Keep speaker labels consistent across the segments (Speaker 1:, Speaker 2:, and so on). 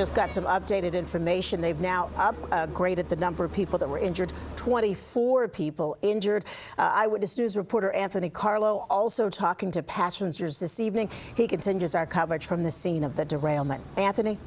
Speaker 1: Just got some updated information. They've now upgraded the number of people that were injured. 24 people injured. Eyewitness News reporter Anthony Carlo also talking to passengers this evening. He continues our coverage from the scene of the derailment. Anthony?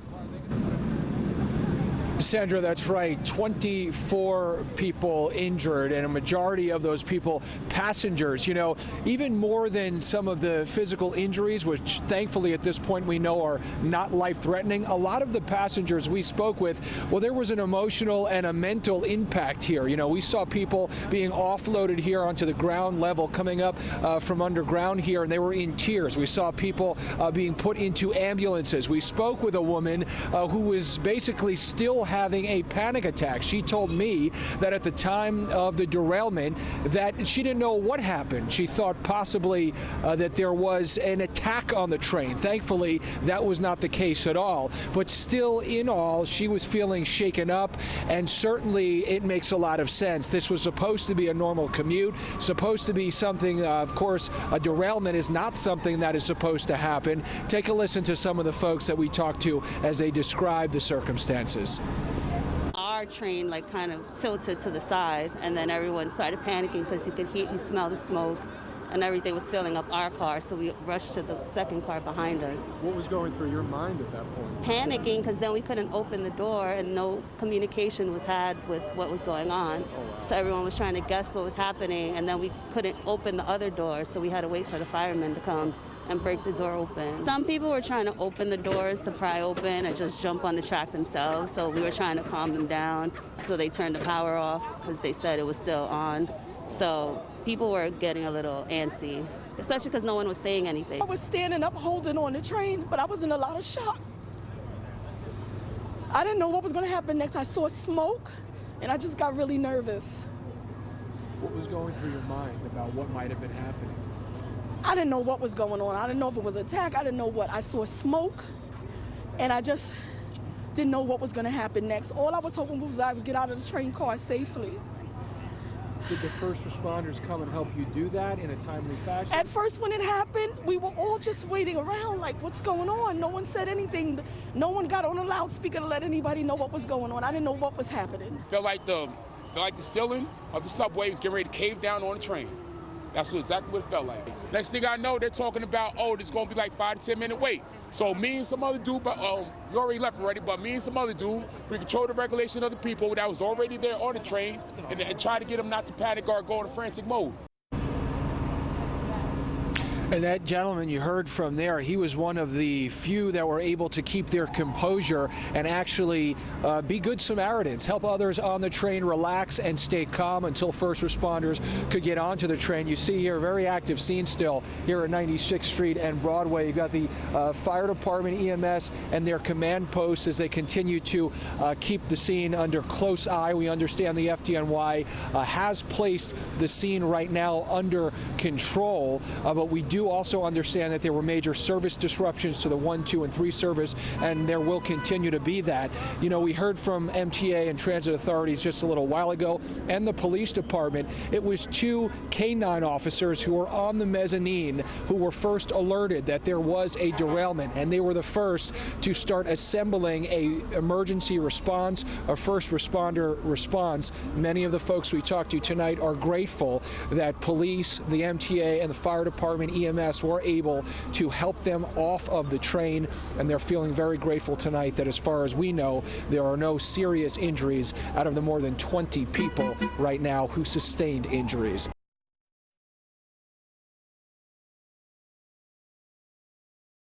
Speaker 2: Sandra, that's right. 24 people injured, and a majority of those people passengers. You know, even more than some of the physical injuries, which thankfully at this point we know are not life-threatening, a lot of the passengers we spoke with, well, there was an emotional and a mental impact here. You know, we saw people being offloaded here onto the ground level, coming up from underground here, and they were in tears. We saw people being put into ambulances. We spoke with a woman who was basically still having a panic attack. She told me that at the time of the derailment that she didn't know what happened. She thought possibly that there was an attack on the train. Thankfully, that was not the case at all. But still, in all, she was feeling shaken up, and certainly it makes a lot of sense. This was supposed to be a normal commute, supposed to be something, of course, a derailment is not something that is supposed to happen. Take a listen to some of the folks that we talked to as they describe the circumstances.
Speaker 3: Our train kind of tilted to the side, and then everyone started panicking because you smell the smoke, and everything was filling up our car, so we rushed to the second car behind us.
Speaker 2: What was going through your mind at that point?
Speaker 3: Panicking because then we couldn't open the door and no communication was had with what was going on.
Speaker 2: Oh, wow.
Speaker 3: So everyone was trying to guess what was happening, and then we couldn't open the other door, so we had to wait for the firemen to come and break the door open. Some people were trying to open the doors to pry open and just jump on the track themselves, so we were trying to calm them down. So they turned the power off because they said it was still on. So people were getting a little antsy, especially because no one was saying anything.
Speaker 4: I was standing up holding on the train, but I was in a lot of shock. I didn't know what was going to happen next. I saw smoke, and I just got really nervous.
Speaker 2: What was going through your mind about what might have been happening?
Speaker 4: I didn't know what was going on. I didn't know if it was an attack. I didn't know what. I saw smoke, and I just didn't know what was going to happen next. All I was hoping was I would get out of the train car safely.
Speaker 2: Did the first responders come and help you do that in a timely fashion?
Speaker 4: At first, when it happened, we were all just waiting around like, what's going on? No one said anything. No one got on a loudspeaker to let anybody know what was going on. I didn't know what was happening.
Speaker 5: Felt like the ceiling of the subway was getting ready to cave down on the train. That's exactly what it felt like. Next thing I know, they're talking about, oh, there's going to be like 5 to 10 minute wait. So me and some other dude, but you already left already, but me and some other dude, we controlled the regulation of the people that was already there on the train and try to get them not to panic or go into frantic mode.
Speaker 2: And that gentleman you heard from there, he was one of the few that were able to keep their composure and actually be good Samaritans, help others on the train relax and stay calm until first responders could get onto the train. You see here a very active scene still here at 96th Street and Broadway. You've got the fire department, EMS, and their command posts as they continue to keep the scene under close eye. We understand the FDNY has placed the scene right now under control, but we do also understand that there were major service disruptions to the 1, 2, and 3 service, and there will continue to be that. You know, we heard from MTA and transit authorities just a little while ago, and the police department. It was 2 K-9 officers who were on the mezzanine who were first alerted that there was a derailment, and they were the first to start assembling a emergency response, a first responder response. Many of the folks we talked to tonight are grateful that police, the MTA, and the fire department, EMS, were able to help them off of the train, and they're feeling very grateful tonight that as far as we know, there are no serious injuries out of the more than 20 people right now who sustained injuries.